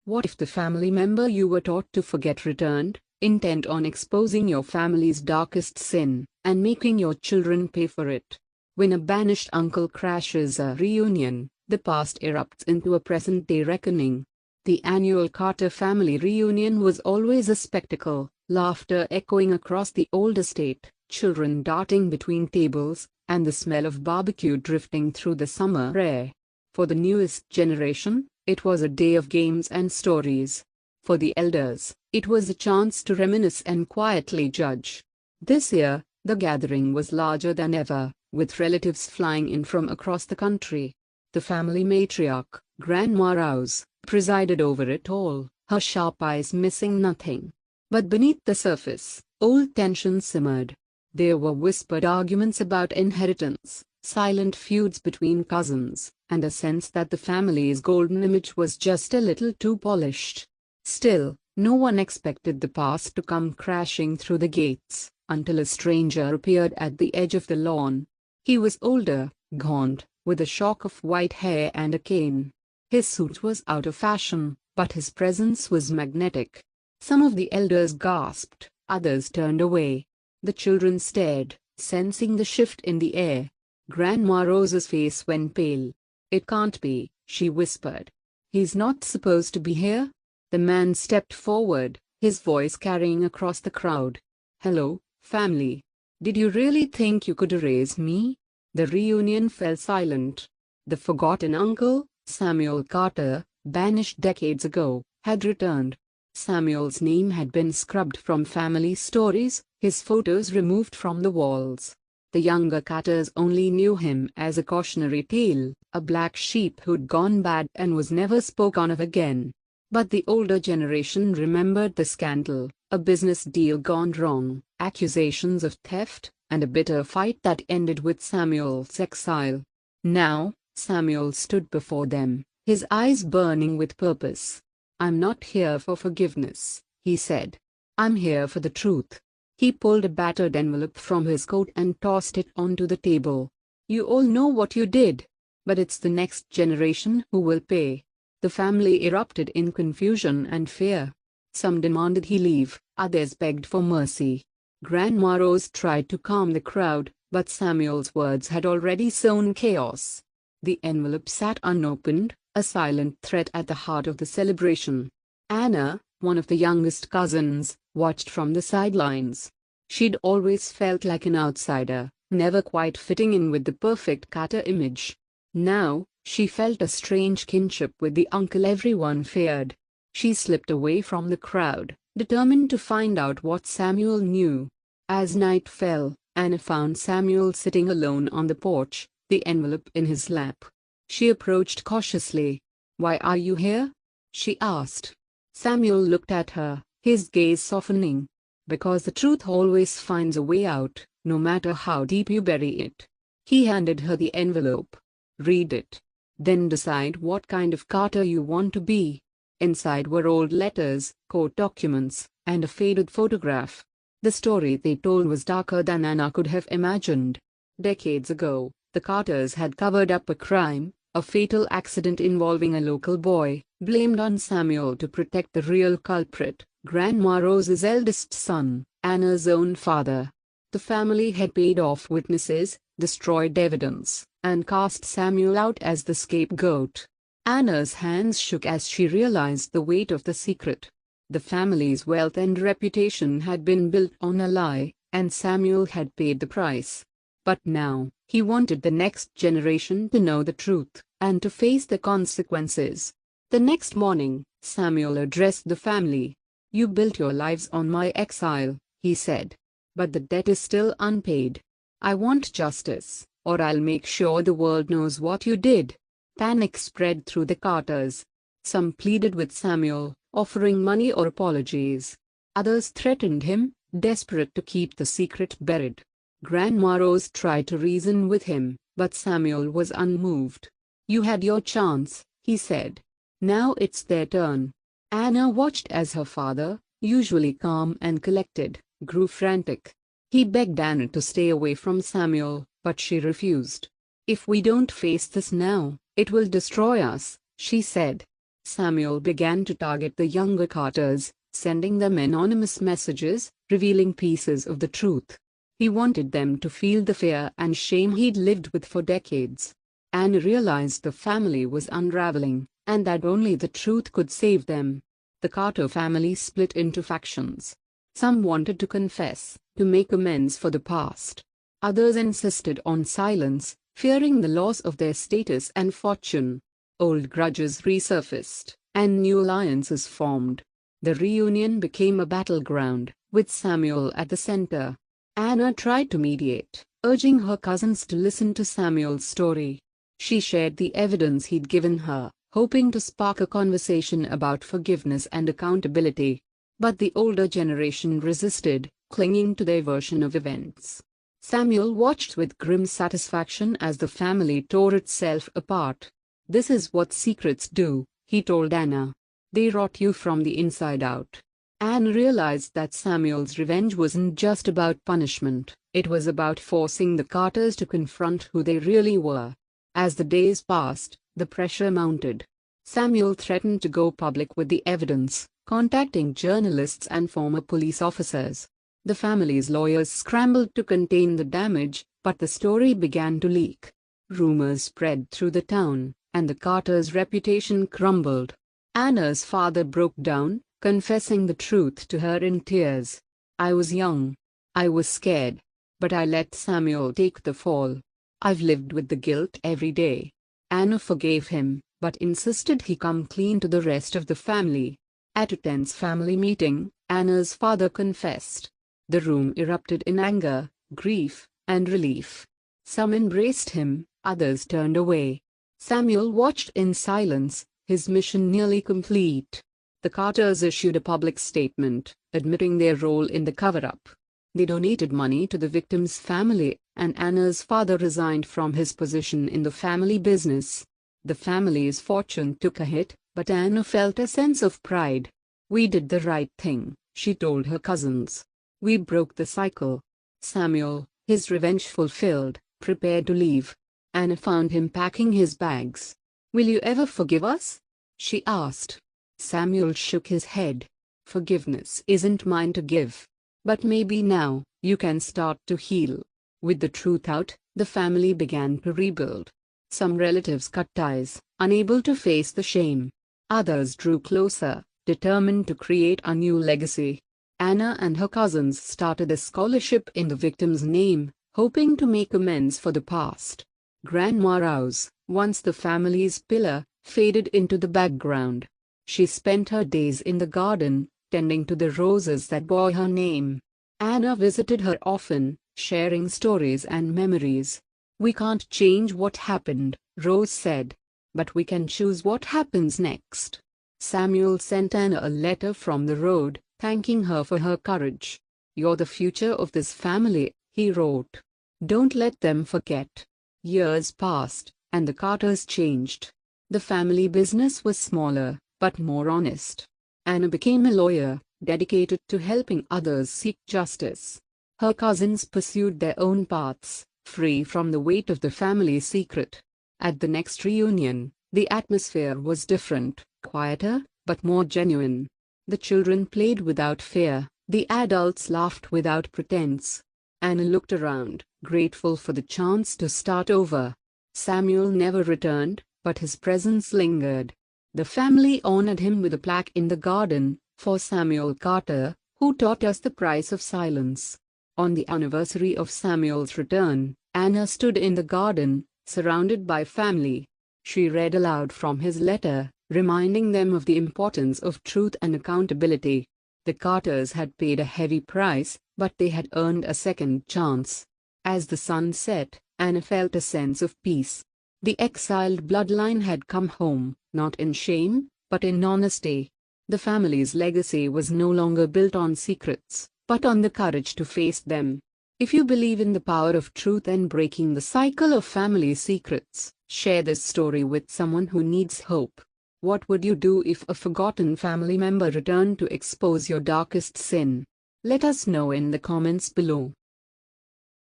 What if the family member you were taught to forget returned, intent on exposing your family's darkest sin, and making your children pay for it? When a banished uncle crashes a reunion, the past erupts into a present-day reckoning. The annual Carter family reunion was always a spectacle, laughter echoing across the old estate, children darting between tables, and the smell of barbecue drifting through the summer air. For the newest generation, it was a day of games and stories. For the elders, it was a chance to reminisce and quietly judge. This year, the gathering was larger than ever, with relatives flying in from across the country. The family matriarch, Grandma Rouse, presided over it all, her sharp eyes missing nothing. But beneath the surface, old tension simmered. There were whispered arguments about inheritance, silent feuds between cousins, and a sense that the family's golden image was just a little too polished. Still, no one expected the past to come crashing through the gates, until a stranger appeared at the edge of the lawn. He was older, gaunt, with a shock of white hair and a cane. His suit was out of fashion, but his presence was magnetic. Some of the elders gasped, others turned away. The children stared, sensing the shift in the air. Grandma Rose's face went pale. "It can't be," she whispered. "He's not supposed to be here?" The man stepped forward, his voice carrying across the crowd. "Hello, family. Did you really think you could erase me?" The reunion fell silent. The forgotten uncle, Samuel Carter, banished decades ago, had returned. Samuel's name had been scrubbed from family stories, his photos removed from the walls. The younger Carters only knew him as a cautionary tale, a black sheep who'd gone bad and was never spoken of again. But the older generation remembered the scandal, a business deal gone wrong, accusations of theft, and a bitter fight that ended with Samuel's exile. Now, Samuel stood before them, his eyes burning with purpose. "I'm not here for forgiveness," he said. "I'm here for the truth." He pulled a battered envelope from his coat and tossed it onto the table. "You all know what you did, but it's the next generation who will pay." The family erupted in confusion and fear. Some demanded he leave, others begged for mercy. Grandma Rose tried to calm the crowd, but Samuel's words had already sown chaos. The envelope sat unopened, a silent threat at the heart of the celebration. Anna, one of the youngest cousins, watched from the sidelines. She'd always felt like an outsider, never quite fitting in with the perfect Carter image. Now, she felt a strange kinship with the uncle everyone feared. She slipped away from the crowd, determined to find out what Samuel knew. As night fell, Anna found Samuel sitting alone on the porch, the envelope in his lap. She approached cautiously. "Why are you here?" she asked. Samuel looked at her, his gaze softening. "Because the truth always finds a way out, no matter how deep you bury it." He handed her the envelope. "Read it. Then decide what kind of Carter you want to be." Inside were old letters, court documents, and a faded photograph. The story they told was darker than Anna could have imagined. Decades ago, the Carters had covered up a crime, a fatal accident involving a local boy, blamed on Samuel to protect the real culprit, Grandma Rose's eldest son, Anna's own father. The family had paid off witnesses, destroyed evidence, and cast Samuel out as the scapegoat. Anna's hands shook as she realized the weight of the secret. The family's wealth and reputation had been built on a lie, and Samuel had paid the price. But now, he wanted the next generation to know the truth, and to face the consequences. The next morning, Samuel addressed the family. "You built your lives on my exile," he said. "But the debt is still unpaid. I want justice, or I'll make sure the world knows what you did." Panic spread through the Carters. Some pleaded with Samuel, offering money or apologies. Others threatened him, desperate to keep the secret buried. Grandma Rose tried to reason with him, but Samuel was unmoved. "You had your chance," he said. "Now it's their turn." Anna watched as her father, usually calm and collected, grew frantic. He begged Anna to stay away from Samuel, but she refused. "If we don't face this now, it will destroy us," she said. Samuel began to target the younger Carters, sending them anonymous messages, revealing pieces of the truth. He wanted them to feel the fear and shame he'd lived with for decades. Anne realized the family was unraveling, and that only the truth could save them. The Carter family split into factions. Some wanted to confess, to make amends for the past. Others insisted on silence, fearing the loss of their status and fortune. Old grudges resurfaced, and new alliances formed. The reunion became a battleground, with Samuel at the center. Anna tried to mediate, urging her cousins to listen to Samuel's story. She shared the evidence he'd given her, hoping to spark a conversation about forgiveness and accountability. But the older generation resisted, clinging to their version of events. Samuel watched with grim satisfaction as the family tore itself apart. "This is what secrets do," he told Anna. "They rot you from the inside out." Anne realized that Samuel's revenge wasn't just about punishment, it was about forcing the Carters to confront who they really were. As the days passed, the pressure mounted. Samuel threatened to go public with the evidence, contacting journalists and former police officers. The family's lawyers scrambled to contain the damage, but the story began to leak. Rumors spread through the town, and the Carters' reputation crumbled. Anna's father broke down, confessing the truth to her in tears. "I was young. I was scared. But I let Samuel take the fall. I've lived with the guilt every day." Anna forgave him, but insisted he come clean to the rest of the family. At a tense family meeting, Anna's father confessed. The room erupted in anger, grief, and relief. Some embraced him, others turned away. Samuel watched in silence, his mission nearly complete. The Carters issued a public statement, admitting their role in the cover-up. They donated money to the victim's family, and Anna's father resigned from his position in the family business. The family's fortune took a hit, but Anna felt a sense of pride. "We did the right thing," she told her cousins. "We broke the cycle." Samuel, his revenge fulfilled, prepared to leave. Anna found him packing his bags. "Will you ever forgive us?" she asked. Samuel shook his head. "Forgiveness isn't mine to give. But maybe now, you can start to heal." With the truth out, the family began to rebuild. Some relatives cut ties, unable to face the shame. Others drew closer, determined to create a new legacy. Anna and her cousins started a scholarship in the victim's name, hoping to make amends for the past. Grandma Rouse, once the family's pillar, faded into the background. She spent her days in the garden, tending to the roses that bore her name. Anna visited her often, sharing stories and memories. "We can't change what happened," Rose said. "But we can choose what happens next." Samuel sent Anna a letter from the road, thanking her for her courage. "You're the future of this family," he wrote. "Don't let them forget." Years passed, and the Carters changed. The family business was smaller, but more honest. Anna became a lawyer, dedicated to helping others seek justice. Her cousins pursued their own paths, free from the weight of the family secret. At the next reunion, the atmosphere was different, quieter, but more genuine. The children played without fear, the adults laughed without pretense. Anna looked around, grateful for the chance to start over. Samuel never returned, but his presence lingered. The family honored him with a plaque in the garden, "For Samuel Carter, who taught us the price of silence." On the anniversary of Samuel's return, Anna stood in the garden, surrounded by family. She read aloud from his letter, reminding them of the importance of truth and accountability. The Carters had paid a heavy price, but they had earned a second chance. As the sun set, Anna felt a sense of peace. The exiled bloodline had come home, not in shame, but in honesty. The family's legacy was no longer built on secrets, but on the courage to face them. If you believe in the power of truth and breaking the cycle of family secrets, share this story with someone who needs hope. What would you do if a forgotten family member returned to expose your darkest sin? Let us know in the comments below.